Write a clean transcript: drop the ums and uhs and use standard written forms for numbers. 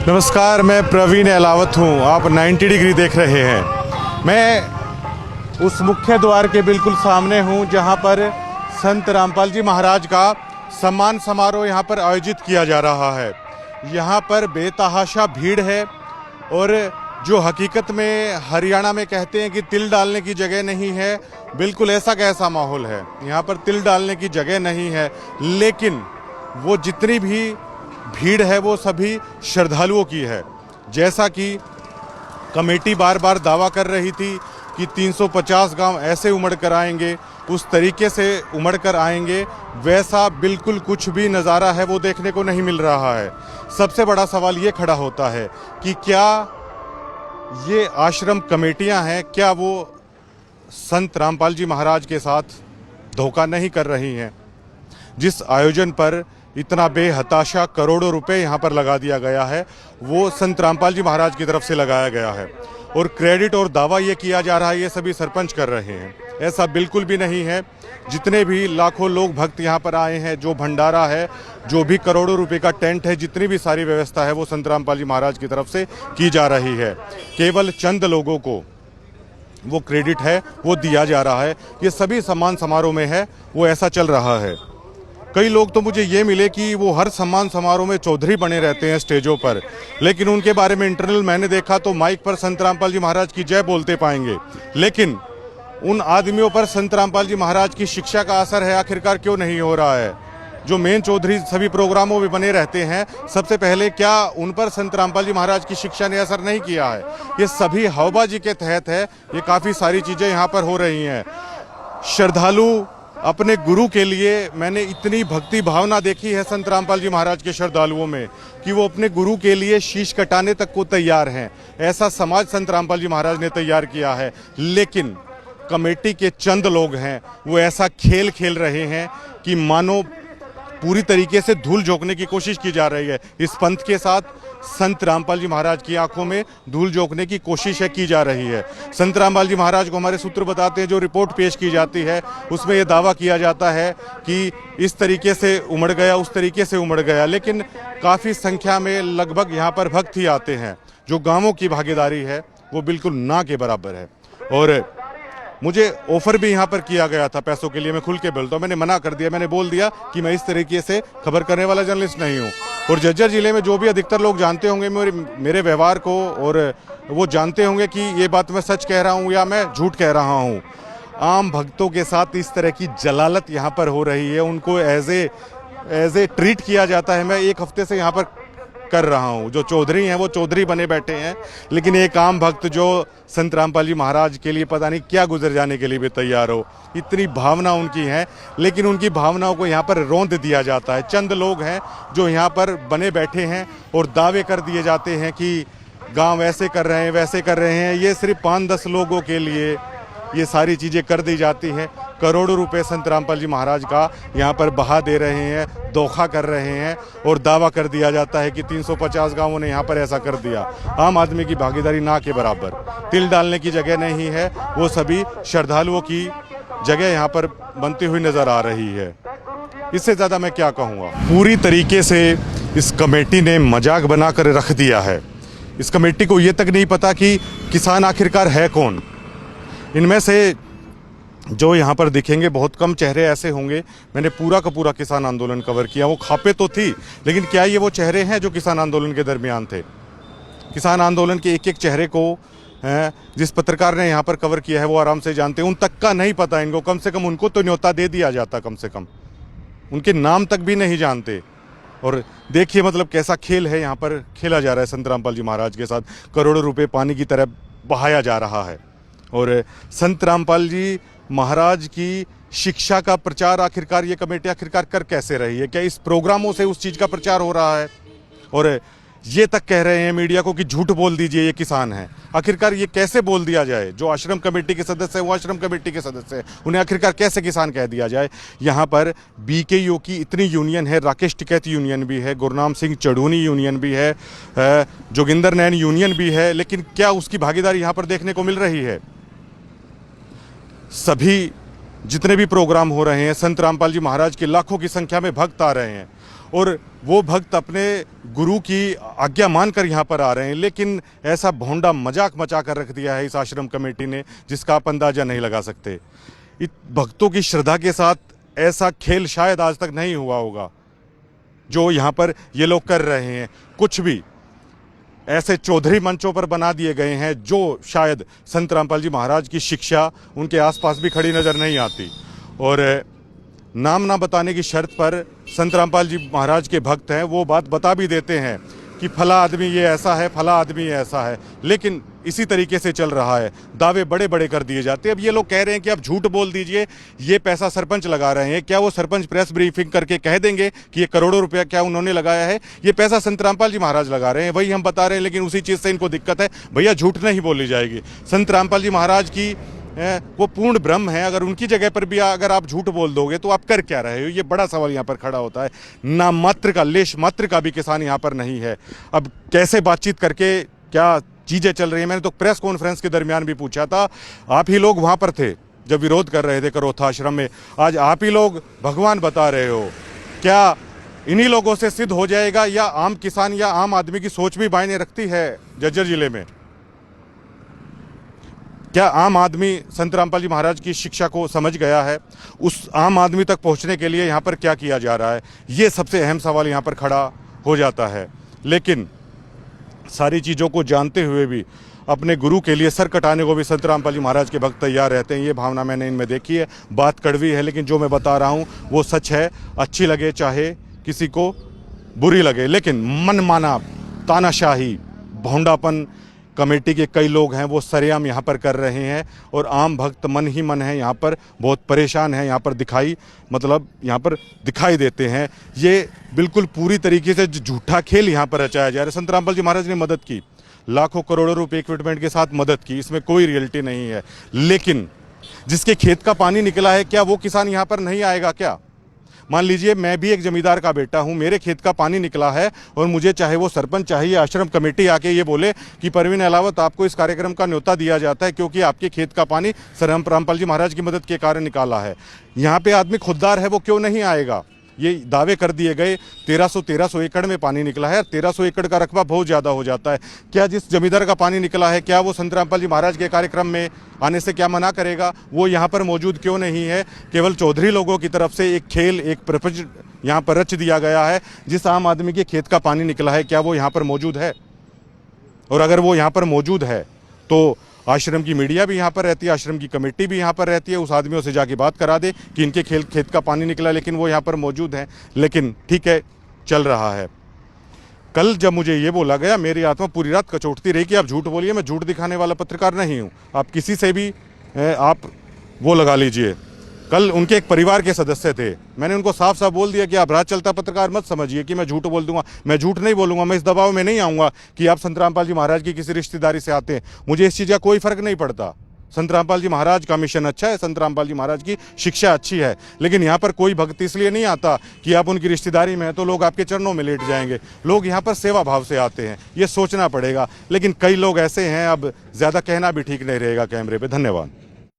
नमस्कार, मैं प्रवीण अहलावत हूँ। आप 90 डिग्री देख रहे हैं। मैं उस मुख्य द्वार के बिल्कुल सामने हूँ जहाँ पर संत रामपाल जी महाराज का सम्मान समारोह यहाँ पर आयोजित किया जा रहा है। यहाँ पर बेतहाशा भीड़ है और जो हकीकत में हरियाणा में कहते हैं कि तिल डालने की जगह नहीं है, बिल्कुल ऐसा कैसा माहौल है। यहाँ पर तिल डालने की जगह नहीं है, लेकिन वो जितनी भी भीड़ है वो सभी श्रद्धालुओं की है। जैसा कि कमेटी बार बार दावा कर रही थी कि 350 गांव ऐसे उमड़ कर आएंगे, उस तरीके से उमड़ कर आएंगे, वैसा बिल्कुल कुछ भी नज़ारा है वो देखने को नहीं मिल रहा है। सबसे बड़ा सवाल ये खड़ा होता है कि क्या ये आश्रम कमेटियां हैं, क्या वो संत रामपाल जी महाराज के साथ धोखा नहीं कर रही हैं? जिस आयोजन पर इतना बेहताशा करोड़ों रुपए यहाँ पर लगा दिया गया है, वो संत रामपाल जी महाराज की तरफ से लगाया गया है और क्रेडिट और दावा ये किया जा रहा है ये सभी सरपंच कर रहे हैं। ऐसा बिल्कुल भी नहीं है। जितने भी लाखों लोग भक्त यहाँ पर आए हैं, जो भंडारा है, जो भी करोड़ों रुपए का टेंट है, जितनी भी सारी व्यवस्था है वो संत रामपाल जी महाराज की तरफ से की जा रही है। केवल चंद लोगों को वो क्रेडिट है वो दिया जा रहा है। ये सभी सम्मान समारोह में है वो ऐसा चल रहा है। कई लोग तो मुझे ये मिले कि वो हर सम्मान समारोह में चौधरी बने रहते हैं स्टेजों पर, लेकिन उनके बारे में इंटरनल मैंने देखा तो माइक पर संत रामपाल जी महाराज की जय बोलते पाएंगे, लेकिन उन आदमियों पर संत रामपाल जी महाराज की शिक्षा का असर है आखिरकार क्यों नहीं हो रहा है? जो मेन चौधरी सभी प्रोग्रामों में बने रहते हैं, सबसे पहले क्या उन पर संत रामपाल जी महाराज की शिक्षा ने असर नहीं किया है? ये सभी हवाबाजी के तहत है। ये काफ़ी सारी चीज़ें यहाँ पर हो रही हैं। श्रद्धालु अपने गुरु के लिए, मैंने इतनी भक्ति भावना देखी है संत रामपाल जी महाराज के श्रद्धालुओं में कि वो अपने गुरु के लिए शीश कटाने तक को तैयार हैं। ऐसा समाज संत रामपाल जी महाराज ने तैयार किया है। लेकिन कमेटी के चंद लोग हैं वो ऐसा खेल खेल रहे हैं कि मानो पूरी तरीके से धूल झोंकने की कोशिश की जा रही है। इस पंथ के साथ संत रामपाल जी महाराज की आंखों में धूल झोंकने की कोशिश की जा रही है। संत रामपाल जी महाराज को हमारे सूत्र बताते हैं, जो रिपोर्ट पेश की जाती है उसमें यह दावा किया जाता है कि इस तरीके से उमड़ गया, उस तरीके से उमड़ गया, लेकिन काफ़ी संख्या में लगभग यहाँ पर भक्त ही आते हैं। जो गाँवों की भागीदारी है वो बिल्कुल ना के बराबर है। और मुझे ऑफर भी यहाँ पर किया गया था पैसों के लिए, मैं खुल के बोलता हूँ, मैंने मना कर दिया। मैंने बोल दिया कि मैं इस तरीके से खबर करने वाला जर्नलिस्ट नहीं हूँ। और झज्जर जिले में जो भी अधिकतर लोग जानते होंगे मेरे व्यवहार को, और वो जानते होंगे कि ये बात मैं सच कह रहा हूँ या मैं झूठ कह रहा हूँ। आम भक्तों के साथ इस तरह की जलालत यहाँ पर हो रही है, उनको एज ए ट्रीट किया जाता है। मैं एक हफ्ते से यहाँ पर कर रहा हूँ। जो चौधरी हैं वो चौधरी बने बैठे हैं, लेकिन एक आम भक्त जो संत रामपाल जी महाराज के लिए पता नहीं क्या गुजर जाने के लिए भी तैयार हो, इतनी भावना उनकी है, लेकिन उनकी भावनाओं को यहाँ पर रौंद दिया जाता है। चंद लोग हैं जो यहाँ पर बने बैठे हैं और दावे कर दिए जाते हैं कि गांव ऐसे कर रहे हैं, वैसे कर रहे हैं। ये सिर्फ 5-10 लोगों के लिए ये सारी चीज़ें कर दी जाती हैं। करोड़ों रुपए संत रामपाल जी महाराज का यहाँ पर बहा दे रहे हैं, धोखा कर रहे हैं और दावा कर दिया जाता है कि 350 गांवों ने यहाँ पर ऐसा कर दिया। आम आदमी की भागीदारी ना के बराबर। तिल डालने की जगह नहीं है, वो सभी श्रद्धालुओं की जगह यहाँ पर बनती हुई नज़र आ रही है। इससे ज़्यादा मैं क्या कहूँगा। पूरी तरीके से इस कमेटी ने मजाक बना कर रख दिया है। इस कमेटी को ये तक नहीं पता कि किसान आखिरकार है कौन। इनमें से जो यहाँ पर दिखेंगे बहुत कम चेहरे ऐसे होंगे। मैंने पूरा का पूरा किसान आंदोलन कवर किया। वो खापे तो थी, लेकिन क्या ये वो चेहरे हैं जो किसान आंदोलन के दरमियान थे? किसान आंदोलन के एक एक चेहरे को जिस पत्रकार ने यहाँ पर कवर किया है वो आराम से जानते हैं। उन तक का नहीं पता इनको। कम से कम उनको तो न्योता दे दिया जाता, कम से कम उनके नाम तक भी नहीं जानते। और देखिए मतलब कैसा खेल है यहाँ पर खेला जा रहा है संत रामपाल जी महाराज के साथ। करोड़ों रुपये पानी की तरह बहाया जा रहा है। और संत रामपाल जी महाराज की शिक्षा का प्रचार आखिरकार ये कमेटी आखिरकार कर कैसे रही है? क्या इस प्रोग्रामों से उस चीज़ का प्रचार हो रहा है? और ये तक कह रहे हैं मीडिया को कि झूठ बोल दीजिए, ये किसान हैं। आखिरकार ये कैसे बोल दिया जाए? जो आश्रम कमेटी के सदस्य हैं वो आश्रम कमेटी के सदस्य हैं, उन्हें आखिरकार कैसे किसान कह दिया जाए? यहाँ पर बीकेयू की इतनी यूनियन है, राकेश टिकैत यूनियन भी है, गुरनाम सिंह चढ़ूनी यूनियन भी है, जोगिंदर नैन यूनियन भी है, लेकिन क्या उसकी भागीदारी यहाँ पर देखने को मिल रही है? सभी जितने भी प्रोग्राम हो रहे हैं, संत रामपाल जी महाराज के लाखों की संख्या में भक्त आ रहे हैं और वो भक्त अपने गुरु की आज्ञा मानकर यहाँ पर आ रहे हैं, लेकिन ऐसा भोंडा मजाक मचा कर रख दिया है इस आश्रम कमेटी ने जिसका आप अंदाजा नहीं लगा सकते। इन भक्तों की श्रद्धा के साथ ऐसा खेल शायद आज तक नहीं हुआ होगा जो यहाँ पर ये लोग कर रहे हैं। कुछ भी ऐसे चौधरी मंचों पर बना दिए गए हैं जो शायद संत रामपाल जी महाराज की शिक्षा उनके आसपास भी खड़ी नजर नहीं आती। और नाम ना बताने की शर्त पर संत रामपाल जी महाराज के भक्त हैं, वो बात बता भी देते हैं कि फला आदमी ये ऐसा है, फला आदमी ये ऐसा है, लेकिन इसी तरीके से चल रहा है। दावे बड़े बड़े कर दिए जाते हैं। अब ये लोग कह रहे हैं कि आप झूठ बोल दीजिए, ये पैसा सरपंच लगा रहे हैं। क्या वो सरपंच प्रेस ब्रीफिंग करके कह देंगे कि ये करोड़ों रुपया क्या उन्होंने लगाया है? ये पैसा संत रामपाल जी महाराज लगा रहे हैं, वही हम बता रहे हैं, लेकिन उसी चीज़ से इनको दिक्कत है। भैया झूठ नहीं बोली जाएगी। संत रामपाल जी महाराज की वो पूर्ण ब्रह्म है। अगर उनकी जगह पर भी अगर आप झूठ बोल दोगे तो आप कर क्या रहे हो? ये बड़ा सवाल यहाँ पर खड़ा होता है। ना मात्र का, लेश मात्र का भी किसान यहाँ पर नहीं है। अब कैसे बातचीत करके क्या चीज़ें चल रही हैं? मैंने तो प्रेस कॉन्फ्रेंस के दरमियान भी पूछा था, आप ही लोग वहाँ पर थे जब विरोध कर रहे थे करोथा आश्रम में, आज आप ही लोग भगवान बता रहे हो। क्या इन्हीं लोगों से सिद्ध हो जाएगा या आम किसान या आम आदमी की सोच भी मायने रखती है? झज्जर जिले में क्या आम आदमी संत रामपाल जी महाराज की शिक्षा को समझ गया है? उस आम आदमी तक पहुंचने के लिए यहाँ पर क्या किया जा रहा है? ये सबसे अहम सवाल यहाँ पर खड़ा हो जाता है। लेकिन सारी चीज़ों को जानते हुए भी अपने गुरु के लिए सर कटाने को भी संत रामपाल जी महाराज के भक्त तैयार रहते हैं। ये भावना मैंने इनमें देखी है। बात कड़वी है, लेकिन जो मैं बता रहा हूँ वो सच है। अच्छी लगे चाहे किसी को बुरी लगे, लेकिन मनमाना तानाशाही भोंडापन कमेटी के कई लोग हैं वो सरेआम यहाँ पर कर रहे हैं। और आम भक्त मन ही मन है यहाँ पर, बहुत परेशान है यहाँ पर, यहाँ पर दिखाई देते हैं। ये बिल्कुल पूरी तरीके से झूठा खेल यहाँ पर रचाया जा रहा है। संत रामपाल जी महाराज ने मदद की, लाखों करोड़ों रुपए इक्विपमेंट के साथ मदद की, इसमें कोई रियलिटी नहीं है। लेकिन जिसके खेत का पानी निकला है, क्या वो किसान यहाँ पर नहीं आएगा क्या? मान लीजिए मैं भी एक जमींदार का बेटा हूं, मेरे खेत का पानी निकला है और मुझे चाहे वो सरपंच चाहे या आश्रम कमेटी आके ये बोले कि परवीन अहलावत आपको इस कार्यक्रम का न्योता दिया जाता है क्योंकि आपके खेत का पानी संत रामपाल जी महाराज की मदद के कारण निकाला है। यहाँ पे आदमी खुददार है, वो क्यों नहीं आएगा? ये दावे कर दिए गए 1300 एकड़ में पानी निकला है। 1300 एकड़ का रकबा बहुत ज़्यादा हो जाता है। क्या जिस जमींदार का पानी निकला है, क्या वो संत रामपाल जी महाराज के कार्यक्रम में आने से क्या मना करेगा? वो यहाँ पर मौजूद क्यों नहीं है? केवल चौधरी लोगों की तरफ से एक खेल, एक प्रपंच यहाँ पर रच दिया गया है। जिस आम आदमी के खेत का पानी निकला है, क्या वो यहाँ पर मौजूद है? और अगर वो यहाँ पर मौजूद है तो आश्रम की मीडिया भी यहाँ पर रहती है, आश्रम की कमेटी भी यहाँ पर रहती है, उस आदमियों से जाके बात करा दे कि इनके खेत का पानी निकला, लेकिन वो यहाँ पर मौजूद हैं। लेकिन ठीक है, चल रहा है। कल जब मुझे ये बोला गया, मेरी आत्मा पूरी रात कचोटती रही कि आप झूठ बोलिए। मैं झूठ दिखाने वाला पत्रकार नहीं हूँ। आप किसी से भी आप वो लगा लीजिए। कल उनके एक परिवार के सदस्य थे, मैंने उनको साफ साफ बोल दिया कि आप रात चलता पत्रकार मत समझिए कि मैं झूठ बोल दूंगा। मैं झूठ नहीं बोलूंगा, मैं इस दबाव में नहीं आऊँगा कि आप संत रामपाल जी महाराज की किसी रिश्तेदारी से आते हैं। मुझे इस चीज़ का कोई फ़र्क नहीं पड़ता। संत रामपाल जी महाराज का मिशन अच्छा है, संत रामपाल जी महाराज की शिक्षा अच्छी है, लेकिन यहाँ पर कोई भक्त इसलिए नहीं आता कि आप उनकी रिश्तेदारी में हैं तो लोग आपके चरणों में लेट जाएंगे। लोग यहाँ पर सेवा भाव से आते हैं, ये सोचना पड़ेगा। लेकिन कई लोग ऐसे हैं, अब ज़्यादा कहना भी ठीक नहीं रहेगा कैमरे पे। धन्यवाद।